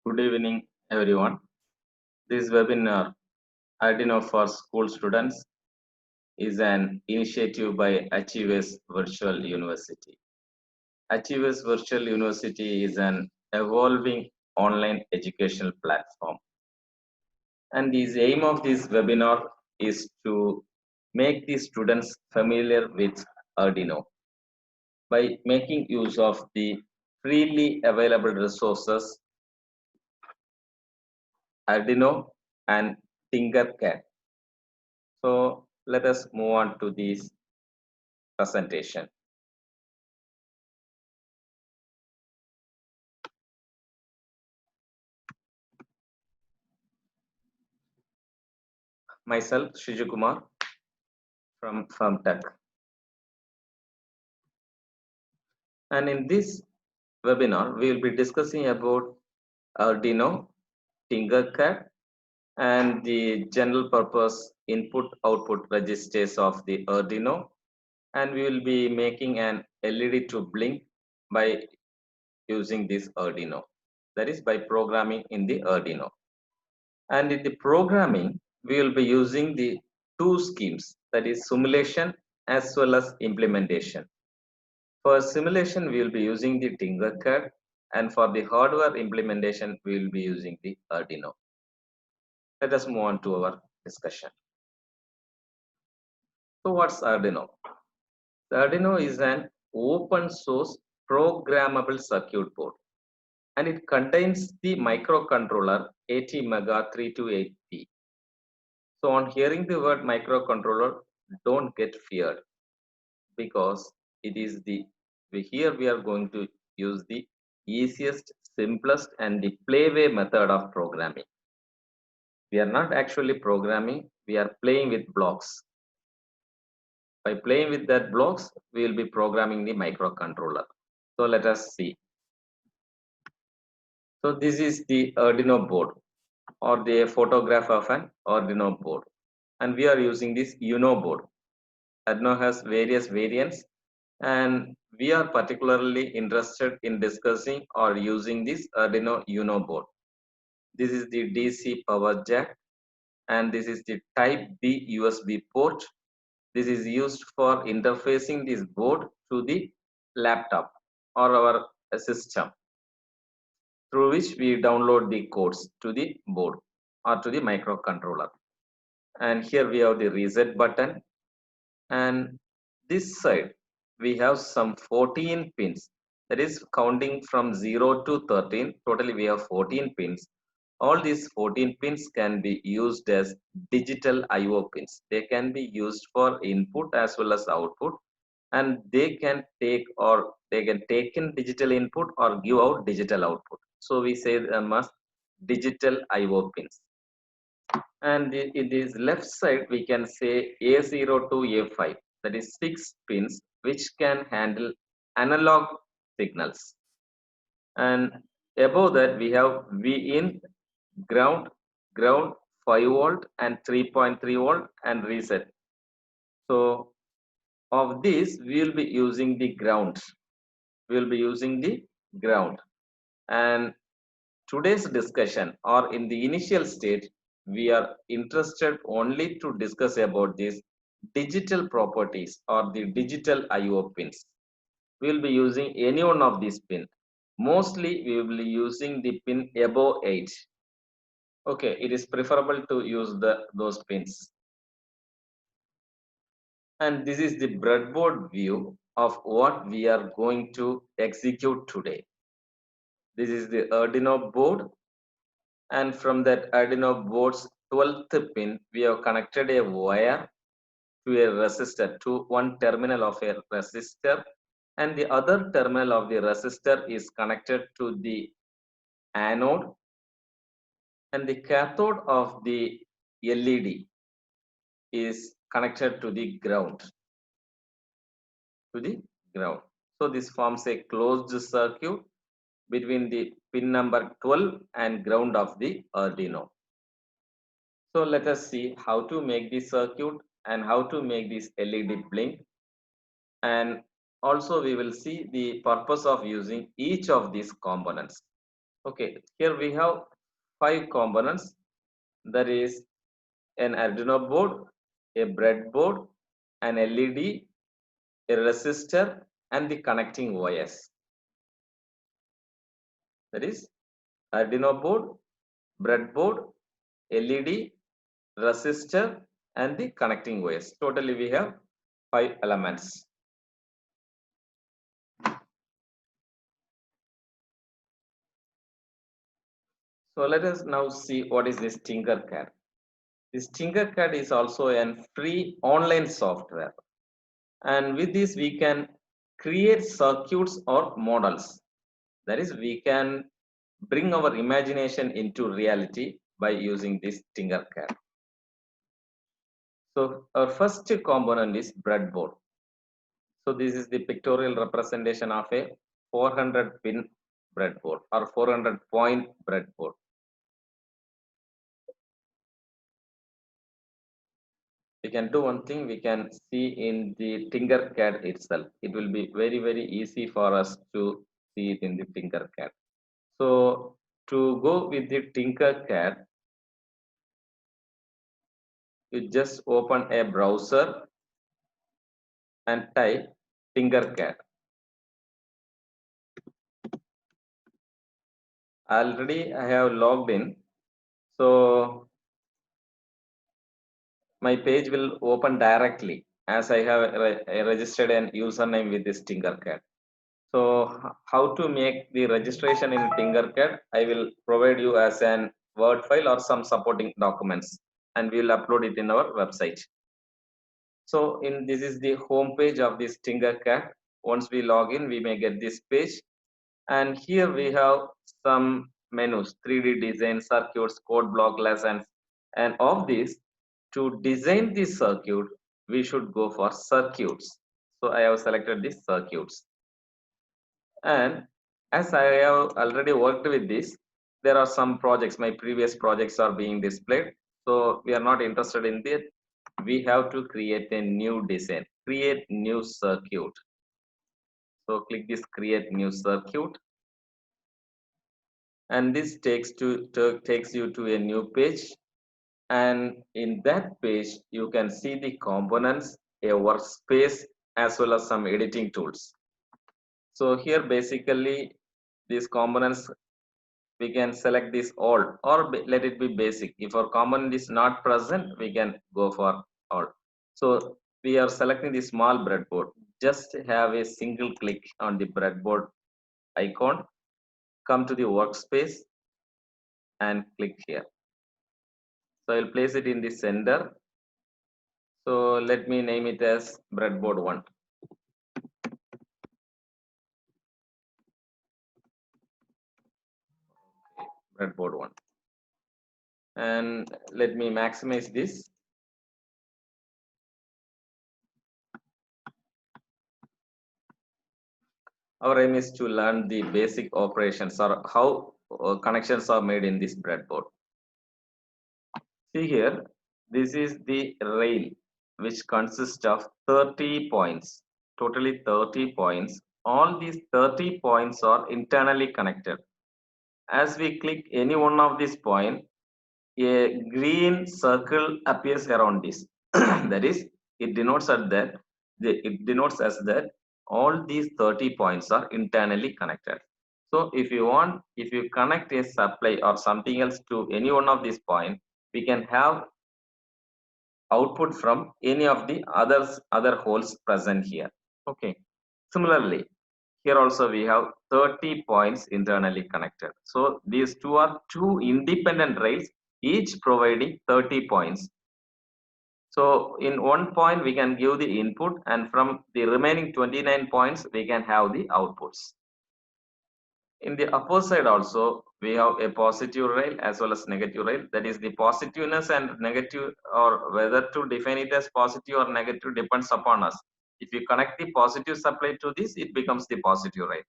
Good evening, everyone. This webinar, Arduino for School Students, is an initiative by Achievers Virtual University. Achievers Virtual University is an evolving online educational platform. And the aim of this webinar is to make the students familiar with Arduino by making use of the freely available resources Arduino and Tinkercad. So let us move on to this presentation. Myself, Shiju Kumar from FirmTech. And in this webinar, we will be discussing about Arduino, Tinkercad, and the general purpose input-output registers of the Arduino. And we will be making an LED to blink by using this Arduino. That is by programming in the Arduino. And in the programming, we will be using the two schemes, that is simulation as well as implementation. For simulation, we will be using the Tinkercad, and for the hardware implementation, we will be using the Arduino. Let us move on to our discussion. So what's Arduino? The Arduino is an open source programmable circuit board, and it contains the microcontroller ATmega328P. So on hearing the word microcontroller, don't get feared, because it is here we are going to use the easiest, simplest, and the playway method of programming. We are not actually programming, we are playing with blocks. By playing with that blocks, we will be programming the microcontroller. So let us see. So this is the Arduino board, or the photograph of an Arduino board, and we are using this Uno board. Arduino has various variants, and we are particularly interested in discussing or using this Arduino Uno board. This is the DC power jack, and this is the type B USB port. This is used for interfacing this board to the laptop or our system, through which we download the codes to the board or to the microcontroller. And here we have the reset button, and this side we have some 14 pins, that is counting from 0 to 13. Totally we have 14 pins. All these 14 pins can be used as digital IO pins. They can be used for input as well as output, and they can take in digital input or give out digital output. So we say them as digital IO pins. And in this left side, we can say A0 to A5, that is 6 pins, which can handle analog signals. And above that, we have V in, ground, 5 volt and 3.3 volt, and reset. So of this, we will be using the ground. We will be using the ground. And today's discussion, or in the initial stage, we are interested only to discuss about these digital properties or the digital IO pins. We will be using any one of these pins. Mostly we will be using the pin above 8. Okay, it is preferable to use those pins. And this is the breadboard view of what we are going to execute today. This is the Arduino board, and from that Arduino board's 12th pin, we have connected a wire to a resistor, to one terminal of a resistor, and the other terminal of the resistor is connected to the anode, and the cathode of the LED is connected to the ground. So this forms a closed circuit between the pin number 12 and ground of the Arduino. So let us see how to make this circuit and how to make this LED blink. And also we will see the purpose of using each of these components. Okay, here we have 5 components. That is an Arduino board, a breadboard, an LED, a resistor, and the connecting wires. That is Arduino board, breadboard, LED, resistor, and the connecting wires. Totally we have 5 elements. So let us now see what is this Tinkercad. This Tinkercad is also a free online software, and with this we can create circuits or models. That is, we can bring our imagination into reality by using this Tinkercad. So our first component is breadboard. So this is the pictorial representation of a 400 pin breadboard or 400 point breadboard. We can do one thing, we can see in the Tinkercad itself. It will be very easy for us to see it in the Tinkercad. So to go with the Tinkercad, you just open a browser and type Tinkercad. Already I have logged in, so my page will open directly as I have registered an username with this Tinkercad. So how to make the registration in Tinkercad? I will provide you as an Word file or some supporting documents, and we will upload it in our website. So this is the home page of this Tinkercad. Once we log in, we may get this page, and here we have some menus: 3D design, circuits, code block lessons, and of these, to design this circuit, we should go for circuits. So I have selected this circuits. And as I have already worked with this, there are some projects, my previous projects are being displayed. So we are not interested in that. We have to create a new design, create new circuit. So click this create new circuit. And this takes you to a new page. And in that page, you can see the components, a workspace, as well as some editing tools. So here basically these components, we can select this all or let it be basic. If our component is not present, we can go for all. So we are selecting the small breadboard. Just have a single click on the breadboard icon, come to the workspace and click here. So I'll place it in the center. So let me name it as breadboard 1. Breadboard 1. And let me maximize this. Our aim is to learn the basic operations or how connections are made in this breadboard. See here, this is the rail which consists of 30 points, totally 30 points. All these 30 points are internally connected. As we click any one of these points, a green circle appears around this. That is, it denotes as that all these 30 points are internally connected. So if you connect a supply or something else to any one of these points, we can have output from any of the other holes present here. Okay. Similarly, here also we have 30 points internally connected. So these two are two independent rails, each providing 30 points. So in one point we can give the input, and from the remaining 29 points we can have the outputs. In the upper side also we have a positive rail as well as negative rail. That is, the positiveness and negative, or whether to define it as positive or negative, depends upon us. If you connect the positive supply to this, it becomes the positive rail.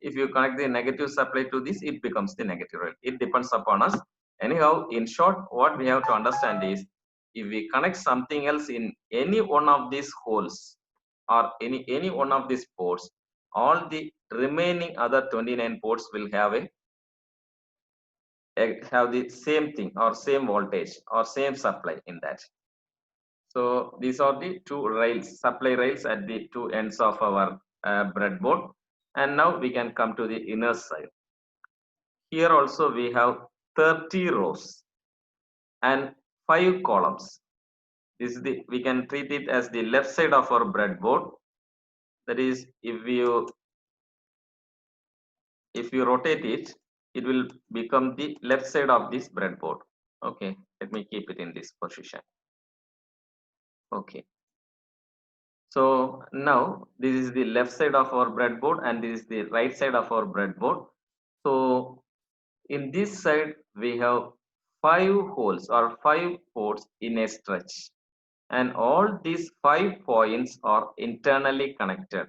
If you connect the negative supply to this, it becomes the negative rail. It depends upon us. Anyhow, in short, what we have to understand is, if we connect something else in any one of these holes or any one of these ports, all the remaining other 29 ports will have a have the same thing or same voltage or same supply in that. So these are the two rails, supply rails at the two ends of our breadboard. And now we can come to the inner side. Here also we have 30 rows and 5 columns. This is the, we can treat it as the left side of our breadboard. That is, if you rotate it, it will become the left side of this breadboard. Okay, let me keep it in this position. Okay. So now this is the left side of our breadboard and this is the right side of our breadboard. So in this side we have 5 holes or 5 ports in a stretch, and all these 5 points are internally connected.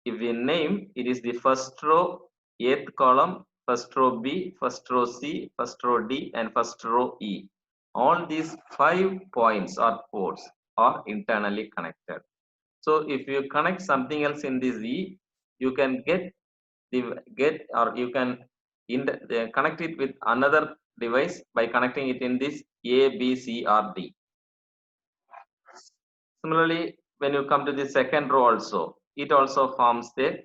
If we name, it is the first row, 8th column, first row B, first row C, first row D, and first row E. All these 5 points or ports are internally connected. So if you connect something else in this E, you can you can connect it with another device by connecting it in this A, B, C, or D. Similarly, when you come to the second row also, it also forms the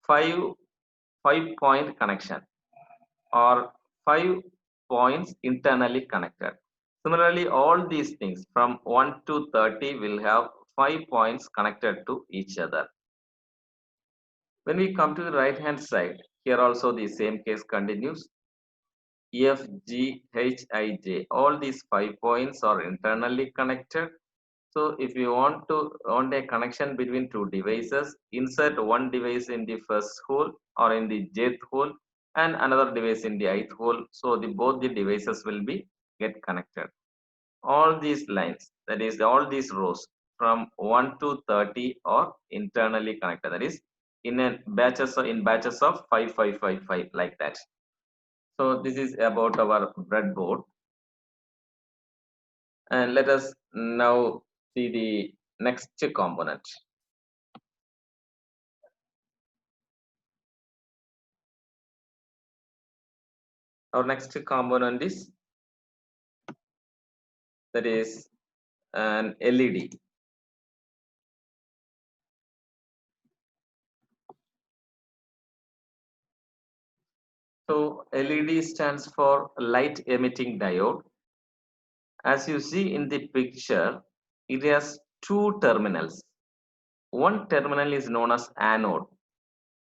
5-point connection or 5 points internally connected. Similarly, all these things from 1 to 30 will have 5 points connected to each other. When we come to the right hand side, here also the same case continues. F, G, H, I, J, all these 5 points are internally connected. So if you want a connection between two devices, insert one device in the first hole or in the jth hole and another device in the ith hole. So both the devices will be get connected. All these lines, that is all these rows from 1 to 30 are internally connected. That is in batches of 5, 5, 5, 5 like that. So this is about our breadboard. And let us now see the next component. Our next component is that is an LED. So LED stands for light emitting diode. As you see in the picture, it has two terminals. One terminal is known as anode,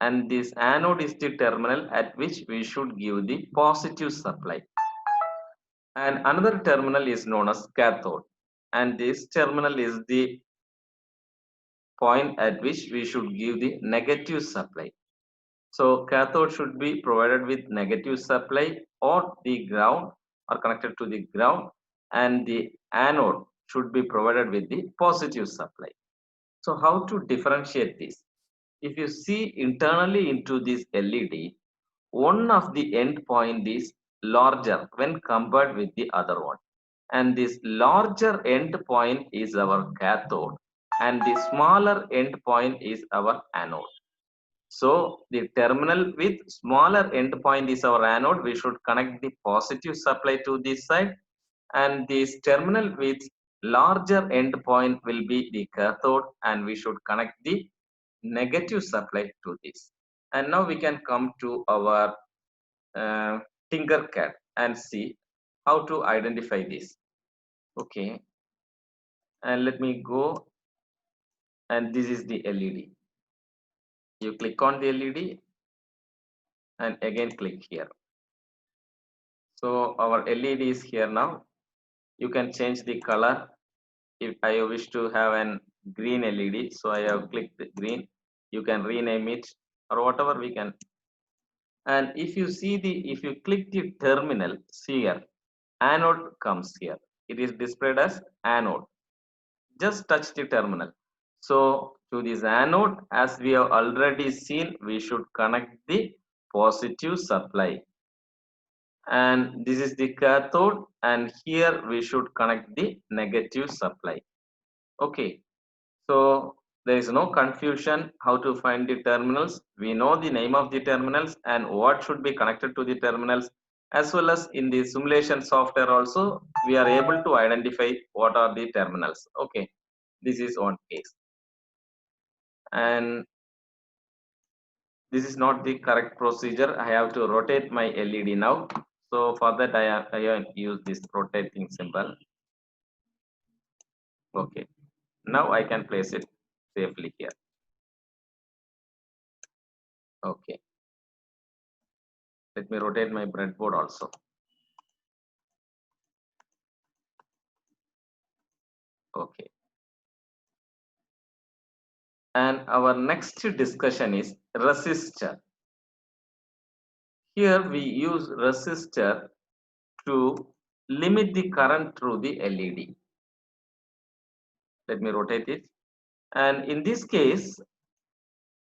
and this anode is the terminal at which we should give the positive supply. And another terminal is known as cathode, and this terminal is the point at which we should give the negative supply. So cathode should be provided with negative supply or the ground or connected to the ground, and the anode should be provided with the positive supply. So how to differentiate this? If you see internally into this LED, one of the end point is larger when compared with the other one. And this larger end point is our cathode and the smaller end point is our anode. So the terminal with smaller endpoint is our anode. We should connect the positive supply to this side, and this terminal with larger endpoint will be the cathode, and we should connect the negative supply to this. And now we can come to our Tinkercad and see how to identify this. Okay, and let me go, and this is the LED. You click on the LED and again click here. So our LED is here now. You can change the color. If I wish to have an green LED, so I have clicked green. You can rename it or whatever we can. And if you click the terminal, see here, anode comes here. It is displayed as anode. Just touch the terminal. So to this anode, as we have already seen, we should connect the positive supply. And this is the cathode, and here we should connect the negative supply. Okay, so there is no confusion how to find the terminals. We know the name of the terminals and what should be connected to the terminals. as well as in the simulation software also, we are able to identify what are the terminals. Okay, this is one case. And this is not the correct procedure. I have to rotate my LED now. So for that, I use this rotating symbol. Okay, now I can place it safely here. Okay, let me rotate my breadboard also. Okay, and our next discussion is resistor. Here we use resistor to limit the current through the LED. Let me rotate it. And in this case,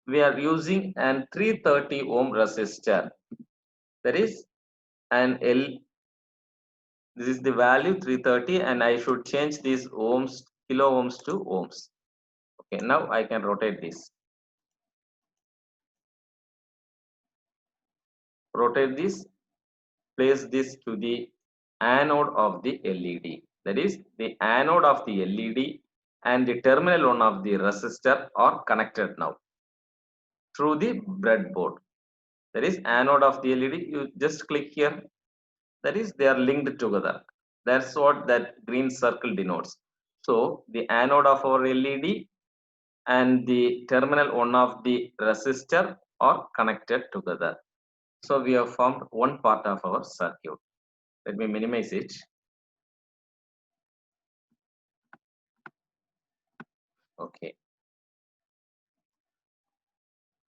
we are using an 330 ohm resistor. That is an this is the value 330, and I should change these ohms, kilo ohms to ohms. Okay, now I can rotate this. Rotate this, place this to the anode of the LED. That is, the anode of the LED and the terminal one of the resistor are connected now through the breadboard. That is, anode of the LED, you just click here. That is, they are linked together. That's what that green circle denotes. So the anode of our LED and the terminal one of the resistor are connected together. So we have formed one part of our circuit. Let me minimize it. Okay.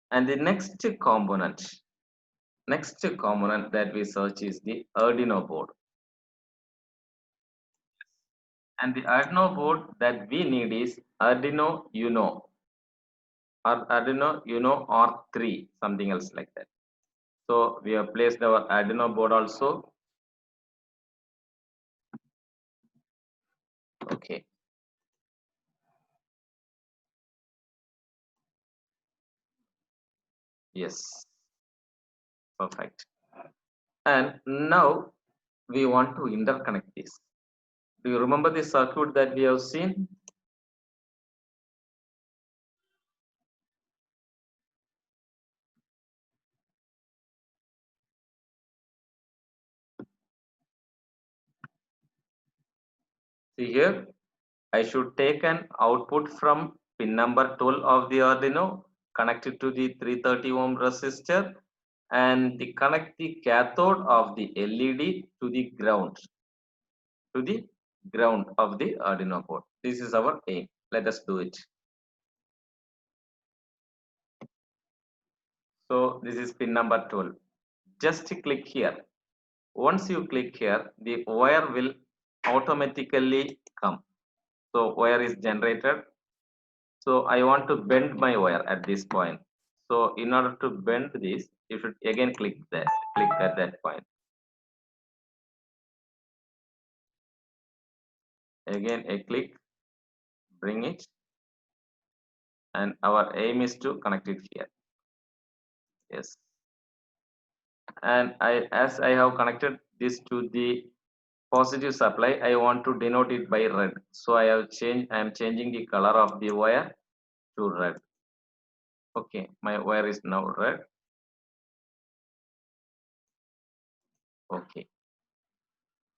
And the next component that we search is the Arduino board. And the Arduino board that we need is Arduino Uno or Arduino Uno R3, something else like that. So we have placed our Arduino board also. Okay. Yes, perfect. And now we want to interconnect this. Do you remember the circuit that we have seen? See here, I should take an output from pin number 12 of the Arduino, connect it to the 330 ohm resistor, and connect the cathode of the LED to the ground, of the Arduino board. This is our aim. Let us do it. So this is pin number 12. Just click here. Once you click here, the wire will automatically come. So wire is generated. So I want to bend my wire at this point. So in order to bend this, you should again click at that point. Again a click, bring it, and our aim is to connect it here. Yes. And as I have connected this to the positive supply, I want to denote it by red. So I am changing the color of the wire to red. Okay, my wire is now red. Okay.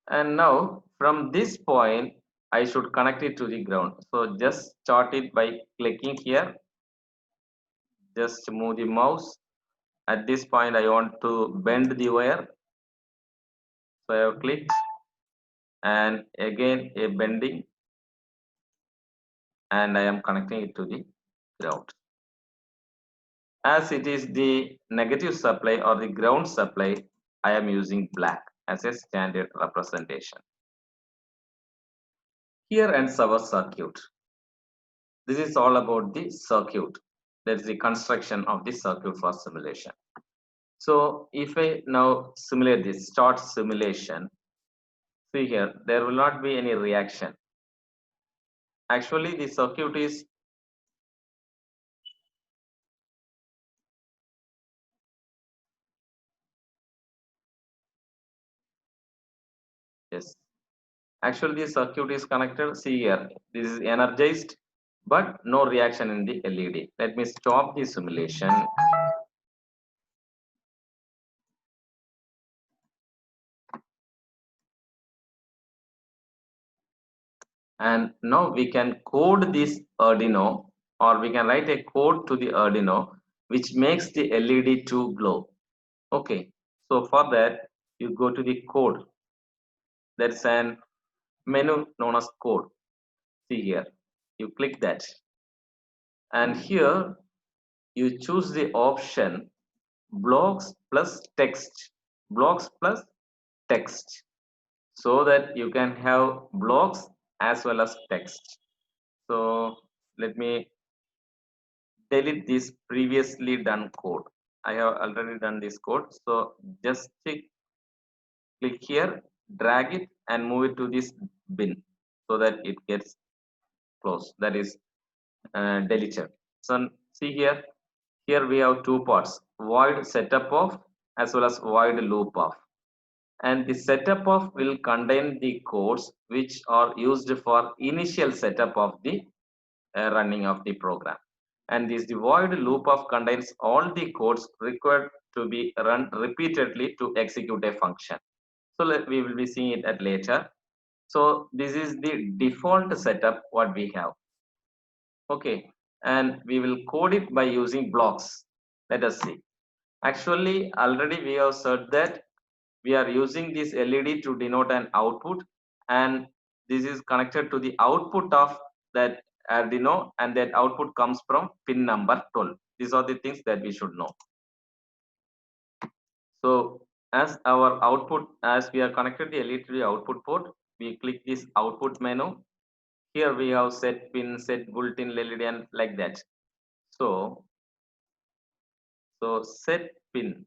And now from this point, I should connect it to the ground. So just start it by clicking here. Just move the mouse. At this point, I want to bend the wire. So I have clicked, and again a bending, and I am connecting it to the ground. As it is the negative supply or the ground supply, I am using black as a standard representation. Here ends our circuit. This is all about the circuit. That's the construction of the circuit for simulation. So if I now simulate this, start simulation, see here, there will not be any reaction. Actually, the circuit is Yes. Actually, the circuit is connected. See here, this is energized, but no reaction in the LED. Let me stop the simulation. And now we can code this Arduino, or we can write a code to the Arduino which makes the LED to glow. Okay, so for that you go to the code. That's an menu known as code. See here, you click that, and here you choose the option blocks plus text, blocks plus text, so that you can have blocks as well as text. So let me delete this previously done code. I have already done this code. So just click here, drag it and move it to this bin so that it gets closed. That is deleted. So see here, here we have two parts, void setup of as well as void loop of. And the setup of will contain the codes which are used for initial setup of the running of the program. And this void loop of contains all the codes required to be run repeatedly to execute a function. So we will be seeing it at later. So this is the default setup what we have. Okay, and we will code it by using blocks. Let us see. Actually, already we have said that we are using this LED to denote an output, and this is connected to the output of that Arduino, and that output comes from pin number 12. These are the things that we should know. So as our output, as we are connected the LED to the output port, we click this output menu. Here we have set pin, set bulletin LED, and like that. So set pin,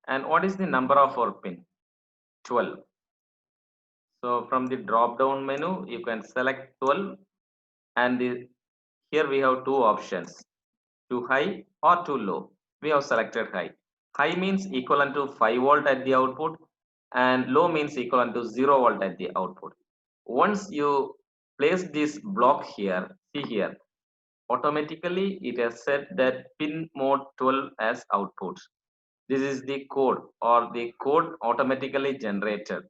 and what is the number of our pin? 12. So from the drop down menu, you can select 12, and here we have two options, too high or too low. We have selected high. High means equivalent to 5 volt at the output, and low means equivalent to 0 volt at the output. Once you place this block here, see here, automatically it has set that pin mode 12 as output. This is the code, or the code automatically generated.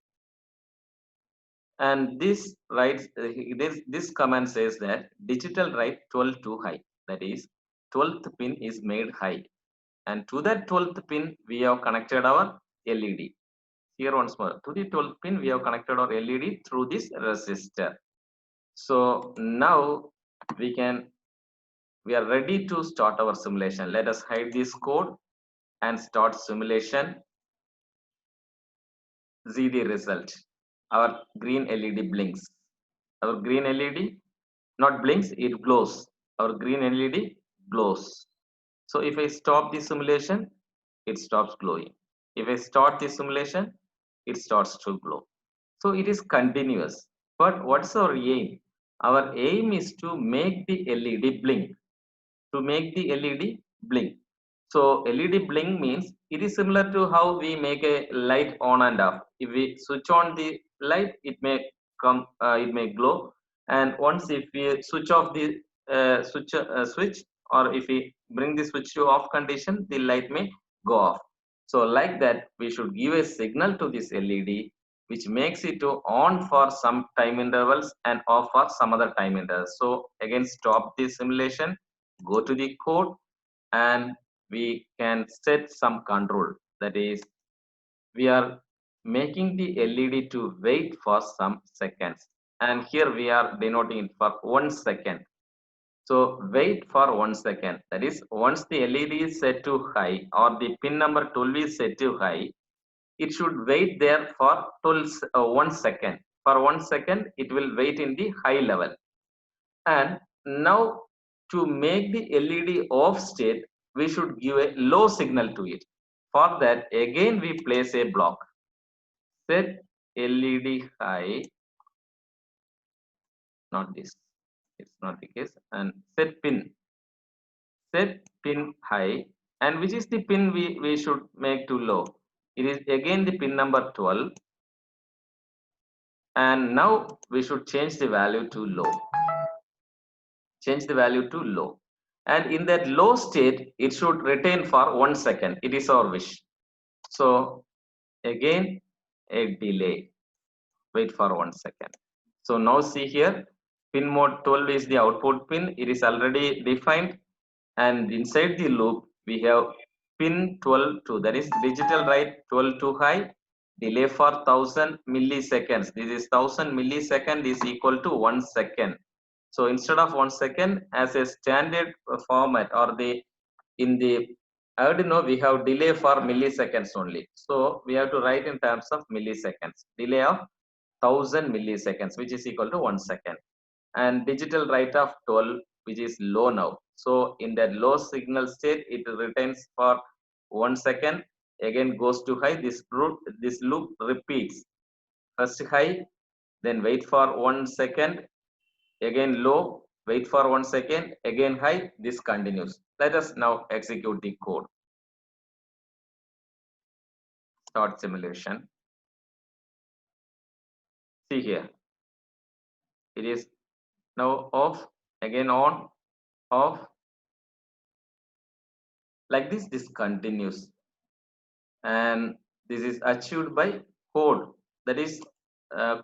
And this command says that digital write 12 to high, that is 12th pin is made high, and to that 12th pin we have connected our LED. Here once more, to the 12th pin we have connected our LED through this resistor. So now we are ready to start our simulation. Let us hide this code and start simulation. See the result. Our green LED blinks. Our green LED not blinks, it glows. Our green LED glows. So if I stop the simulation, it stops glowing. If I start the simulation, it starts to glow. So it is continuous. But what's our aim? Our aim is to make the LED blink. To make the LED blink. So LED blink means it is similar to how we make a light on and off. If we switch on the light, it may it may glow, and once if we switch off the switch, or if we bring the switch to off condition, the light may go off. So like that, we should give a signal to this LED, which makes it to on for some time intervals and off for some other time intervals. So again, stop the simulation, go to the code, and we can set some control. That is, we are making the LED to wait for some seconds, and here we are denoting it for 1 second. So wait for 1 second. That is, once the LED is set to high, or the pin number 12 is set to high, it should wait there for 1 second. For 1 second, it will wait in the high level. And now to make the LED off state, we should give a low signal to it. For that, again we place a block. Set LED high, not this, it's not the case, and set pin high, and which is the pin we should make to low. It is again the pin number 12, and now we should change the value to low. Change the value to low, and in that low state it should retain for 1 second. It is our wish. So again a delay. Wait for 1 second. So now see here, pin mode 12 is the output pin. It is already defined, and inside the loop we have pin 12 to, that is digital write 12 to high, delay for 1000 milliseconds. This is 1000 millisecond is equal to 1 second. So instead of 1 second, as a standard format, or the in the Arduino we have delay for milliseconds only. So we have to write in terms of milliseconds. Delay of 1000 milliseconds, which is equal to 1 second, and digital write of 12, which is low now. So in that low signal state, it retains for 1 second, again goes to high. This loop repeats. First high, then wait for 1 second, again low, wait for 1 second, again high. This continues. Let us now execute the code. Start simulation. See here, it is now off, again on, off. Like this continues, and this is achieved by code, that is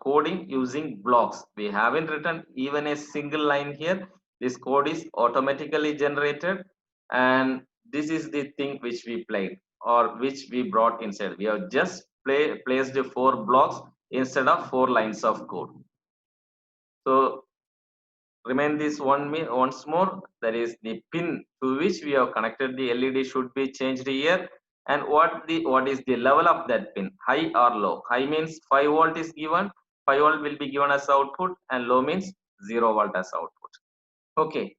coding using blocks. We haven't written even a single line here. This code is automatically generated, and this is the thing which we played, or which we brought inside. We have just placed 4 blocks instead of 4 lines of code. So remind this once more, that is the pin to which we have connected the LED should be changed here. And what is the level of that pin, high or low? High means 5 volt is given, 5 volt will be given as output, and low means 0 volt as output. Okay,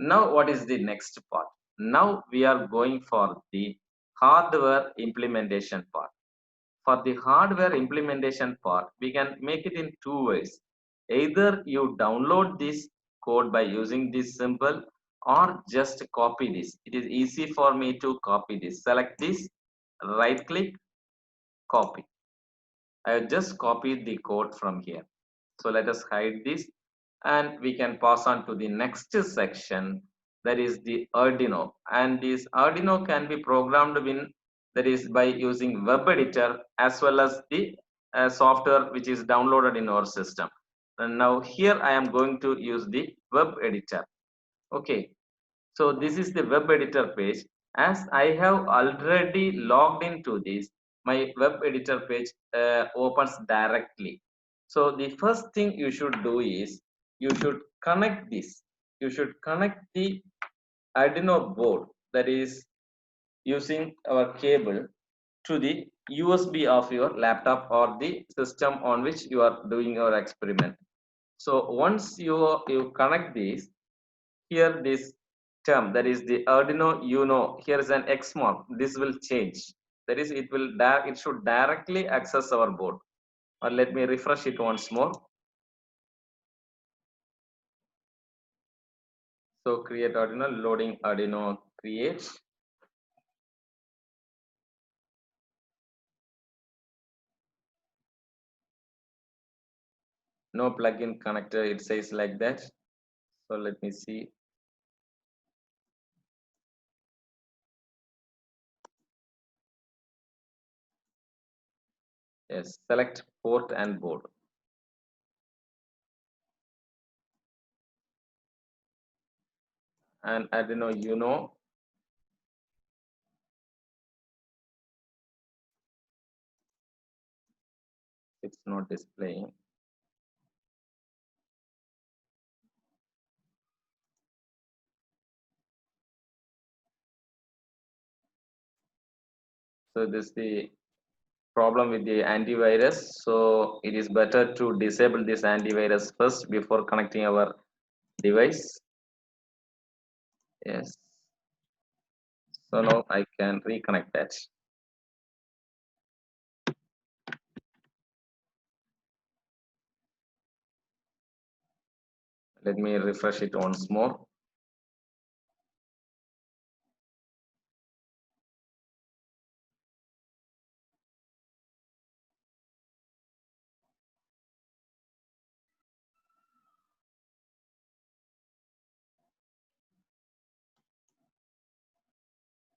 now what is the next part? Now we are going for the hardware implementation part. For the hardware implementation part, we can make it in 2 ways. Either you download this code by using this symbol, or just copy this. It is easy for me to copy this. Select this, right click, copy. I have just copied the code from here. So let us hide this, and we can pass on to the next section, that is the Arduino. And this Arduino can be programmed in, that is by using web editor, as well as the software which is downloaded in our system. And now here I am going to use the web editor. Okay, so this is the web editor page. As I have already logged into this, my web editor page opens directly. So the first thing you should do is, you should connect this. You should connect the Arduino board, that is using our cable, to the USB of your laptop or the system on which you are doing your experiment. So once you connect this, here this term, that is the Arduino Uno, here is an X mark. This will change. That is, it should directly access our board. Or let me refresh it once more. So create Arduino, loading Arduino, create. No plugin connector, it says like that. So let me see. Yes, select port and board. And Arduino Uno. It's not displaying. So this is the problem with the antivirus. So it is better to disable this antivirus first before connecting our device. Yes. So now I can reconnect that. Let me refresh it once more.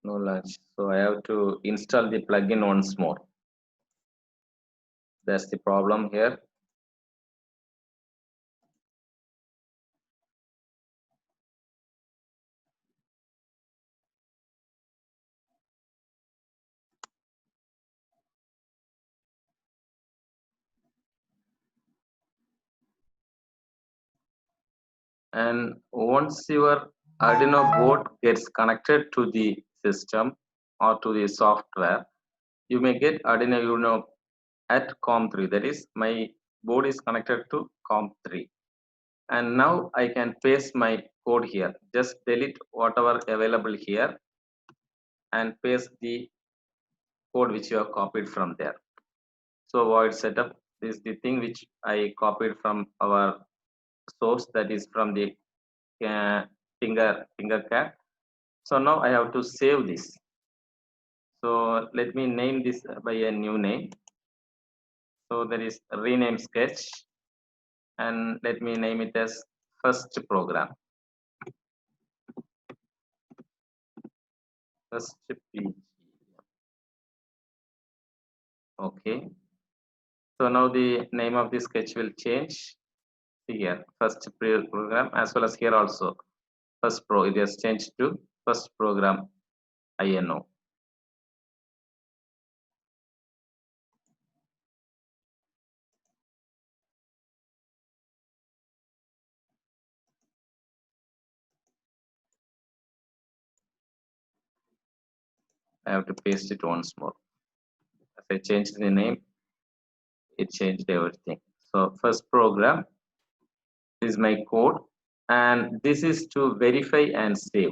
No launch, so I have to install the plugin once more. That's the problem here. And once your Arduino board gets connected to the system or to the software, you may get Arduino Uno at COM3. That is, my board is connected to COM3, and now I can paste my code here. Just delete whatever available here and paste the code which you have copied from there. So void setup is the thing which I copied from our source, that is from the Tinkercad. So now I have to save this. So let me name this by a new name. So there is rename sketch, and let me name it as first program. First PG. Okay. So now the name of the sketch will change. Here, first program, as well as here also. First pro, it has changed to first program INO. I have to paste it once more. As I changed the name, it changed everything. So first program is my code, and this is to verify and save.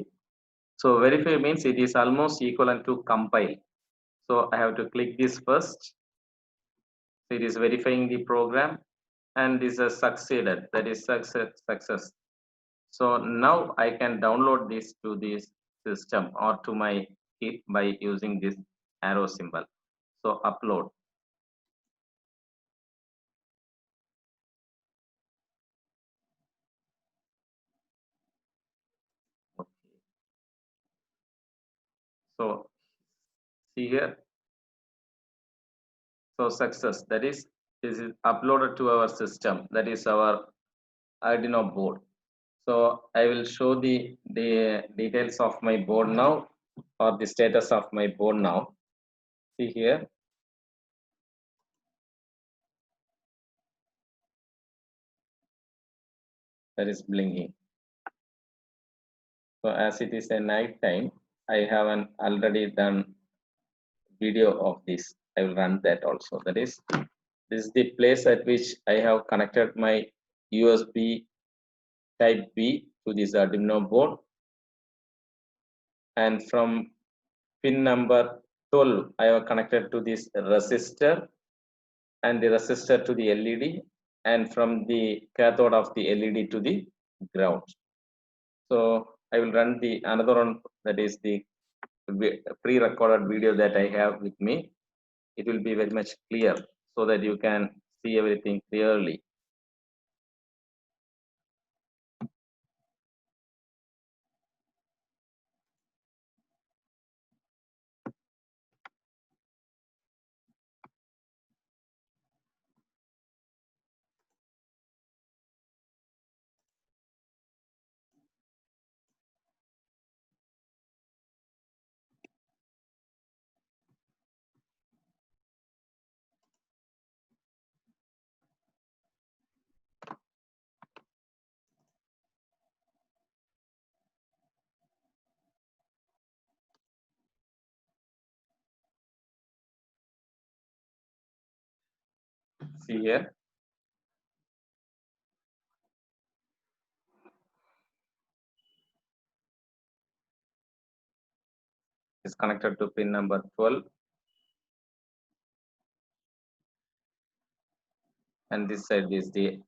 So verify means it is almost equivalent to compile. So I have to click this first. So it is verifying the program, and this is succeeded. That is success. So now I can download this to this system or to my kit by using this arrow symbol. So upload. Okay. So see here. So success. That is, this is uploaded to our system. That is our Arduino board. So I will show the details of my board now, or the status of my board now. See here. That is blinking. So as it is a night time, I have an already done video of this. I will run that also. That is, this is the place at which I have connected my USB type B to this Arduino board, and from pin number 12 I have connected to this resistor, and the resistor to the LED, and from the cathode of the LED to the ground. So I will run the another one, that is the pre-recorded video that I have with me. It will be very much clear so that you can see everything clearly. See here. Is connected to pin number 12, and this side is the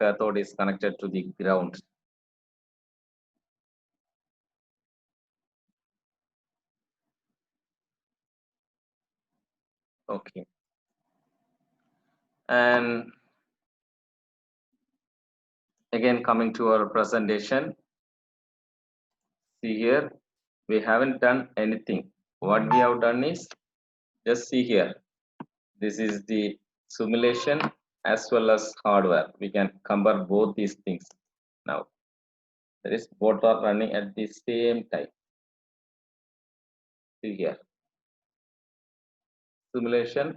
cathode is connected to the ground. Okay. And again, coming to our presentation, see here, We haven't done anything. What we have done is, just see here. This is the simulation as well as hardware. We can compare both these things now. That is, both are running at the same time. See here, simulation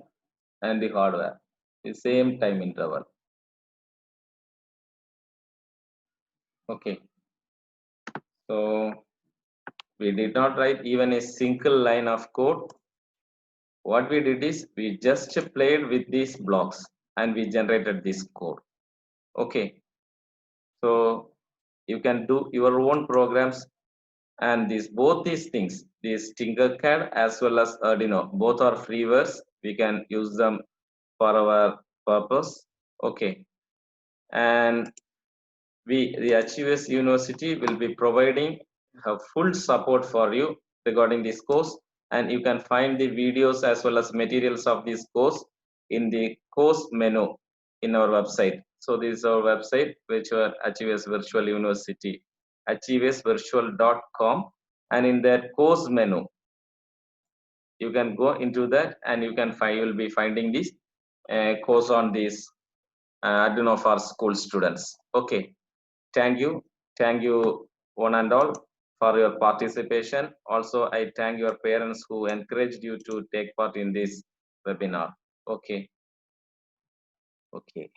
and the hardware, the same time interval. Okay, so we did not write even a single line of code. What we did is we just played with these blocks and we generated this code. Okay, so you can do your own programs, and these both these things, this Tinkercad as well as Arduino, both are freewares. We can use them for our purpose. Okay, and the Achievers University will be providing full support for you regarding this course, and you can find the videos as well as materials of this course in the course menu in our website. So this is our website, which are Achievers Virtual University, achieversvirtual.com, and in that course menu, you can go into that and you can find, you will be finding this course on this Arduino for school students. Okay. Thank you, one and all, for your participation. Also, I thank your parents who encouraged you to take part in this webinar. Okay, okay.